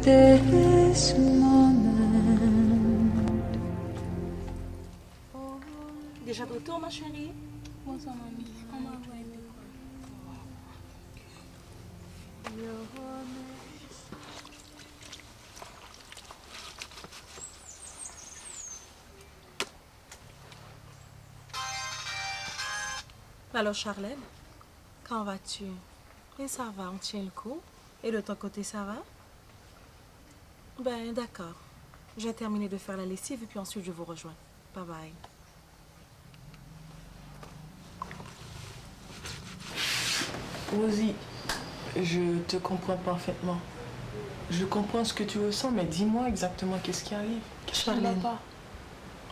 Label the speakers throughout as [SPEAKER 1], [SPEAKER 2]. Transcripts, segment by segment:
[SPEAKER 1] this moment.
[SPEAKER 2] Déjà de retour, ma chérie?
[SPEAKER 3] Bonsoir, mamie. On m'a envoyé de quoi?
[SPEAKER 2] Alors, Charlène, quand vas-tu? Et ça va, on tient le coup. Et de ton côté, ça va? Ben, d'accord. J'ai terminé de faire la lessive et puis ensuite je vous rejoins. Bye bye.
[SPEAKER 4] Rosie, je te comprends parfaitement. Je comprends ce que tu ressens, mais dis-moi exactement qu'est-ce qui arrive. Qu'est-ce qui ne va
[SPEAKER 2] Charlène,
[SPEAKER 4] pas?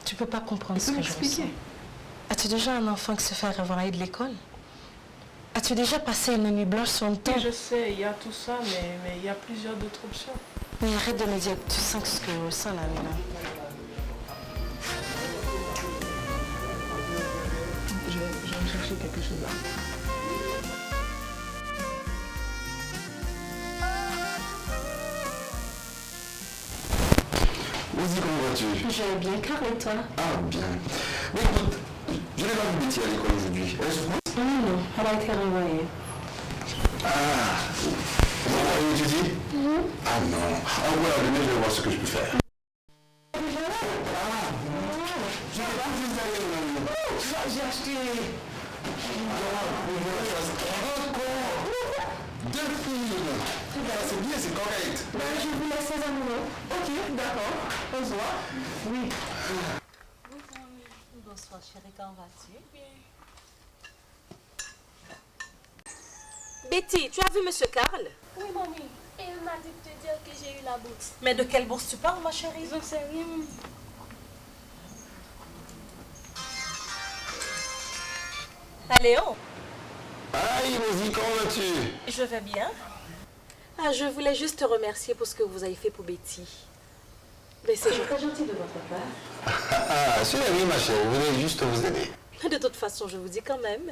[SPEAKER 2] tu peux pas comprendre
[SPEAKER 4] Tu
[SPEAKER 2] ce
[SPEAKER 4] peux
[SPEAKER 2] que je ressens.
[SPEAKER 4] m'expliquer?
[SPEAKER 2] As-tu déjà un enfant qui se fait renvoyer de l'école? As-tu déjà passé une nuit blanche sur une
[SPEAKER 4] Oui,
[SPEAKER 2] table?
[SPEAKER 4] je sais, il y a tout ça, mais il y a plusieurs d'autres options.
[SPEAKER 2] Mais arrête de me dire que tu sens ce que je ressens là, Léna.
[SPEAKER 4] Je vais me chercher quelque chose là.
[SPEAKER 5] Rosie, comment vas-tu?
[SPEAKER 2] Je vais bien, Carl, et toi?
[SPEAKER 5] Ah, bien. Mais écoute, je n'ai pas vu Betty à l'école aujourd'hui. Elle souffre?
[SPEAKER 2] Non, elle a été renvoyée.
[SPEAKER 5] Ah, vous avez étudié? Ah non. Ah voilà, demain je vais voir ce que je peux faire. Ah, je n'ai pas vu d'aller. J'ai acheté. Deux filles. C'est bien, c'est correct.
[SPEAKER 2] Ben, je vous laisse les amoureux.
[SPEAKER 4] Ok, d'accord. On se voit.
[SPEAKER 2] Oui. Bonsoir, chérie, comment vas-tu? Betty, tu as vu Monsieur Karl?
[SPEAKER 3] Oui, mamie. Et il m'a dit de te dire que j'ai eu la bourse.
[SPEAKER 2] Mais de quelle bourse tu parles, ma chérie?
[SPEAKER 3] Je ne sais rien.
[SPEAKER 2] Allez, oh!
[SPEAKER 5] Aïe, Rosie, comment vas-tu?
[SPEAKER 2] Je vais bien. Ah, je voulais juste te remercier pour ce que vous avez fait pour Betty. Mais c'est très gentil de votre part.
[SPEAKER 5] Ah, c'est la vie, ma chérie. Je voulais juste vous aider.
[SPEAKER 2] De toute façon, je vous dis quand même.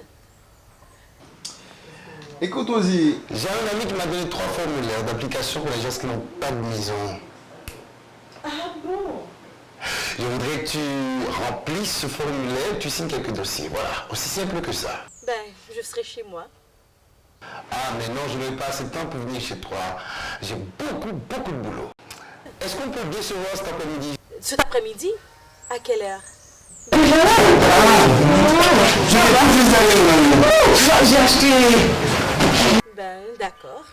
[SPEAKER 5] Écoute, Rosie, j'ai un ami qui m'a donné 3 formulaires d'application pour les gens qui n'ont pas de maison.
[SPEAKER 2] Ah bon?
[SPEAKER 5] Je voudrais que tu remplisses ce formulaire, tu signes quelques dossiers. Voilà, aussi simple que ça.
[SPEAKER 2] Ben, je serai chez moi.
[SPEAKER 5] Ah, mais non, je n'ai pas assez de temps pour venir chez toi. J'ai beaucoup de boulot. Est-ce qu'on peut bien se voir cet après-midi?
[SPEAKER 2] Cet après-midi? À quelle heure?
[SPEAKER 5] Je n'ai pas plus d'aller. J'ai acheté.
[SPEAKER 2] Ben, d'accord.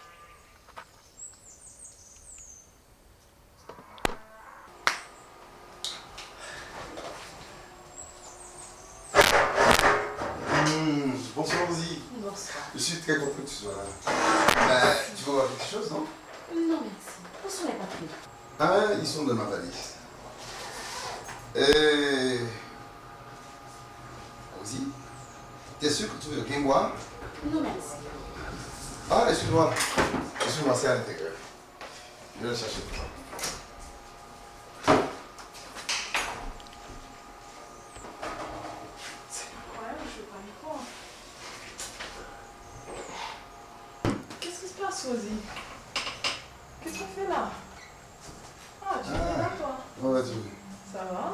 [SPEAKER 6] Bonsoir Rosie.
[SPEAKER 2] Bonsoir.
[SPEAKER 6] Je suis très content que tu sois là. Tu veux voir quelque chose, non?
[SPEAKER 2] Non, merci. Où sont les papiers?
[SPEAKER 6] Ah, ils sont dans ma valise. Et... Rosie, t'es sûr que tu veux rien boire?
[SPEAKER 2] Non, merci.
[SPEAKER 6] Ah, excuse-moi. Excuse-moi, c'est à l'intérieur. Je vais le chercher pour toi.
[SPEAKER 4] Qu'est-ce qui se passe, Rosie? Qu'est-ce qu'on fait là? Ah, tu es là, toi?
[SPEAKER 6] Comment vas-tu?
[SPEAKER 4] Ça va?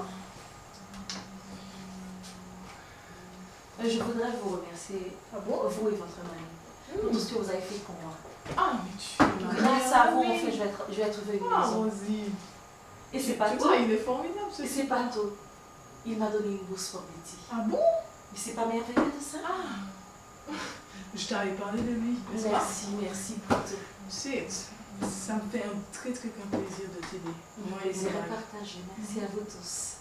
[SPEAKER 2] Je voudrais vous remercier,
[SPEAKER 4] Ah bon?
[SPEAKER 2] vous et votre mari, pour tout ce que vous avez fait pour moi.
[SPEAKER 4] Ah, mais tu...
[SPEAKER 2] Grâce à vous, en fait, je vais être venue
[SPEAKER 4] Ah,
[SPEAKER 2] maison.
[SPEAKER 4] Rosie.
[SPEAKER 2] Et c'est pas
[SPEAKER 4] Tu
[SPEAKER 2] tout.
[SPEAKER 4] vois, il est formidable, ce
[SPEAKER 2] Et c'est pas tout. Il m'a donné une bourse pour Betty.
[SPEAKER 4] Ah bon?
[SPEAKER 2] Mais c'est pas merveilleux de ça?
[SPEAKER 4] Ah. Je t'avais parlé de lui, n'est-ce pas?
[SPEAKER 2] Merci pour tout.
[SPEAKER 4] Tu sais, ça me fait un très grand plaisir de t'aider.
[SPEAKER 2] Mon plaisir est partagé. Merci à vous tous.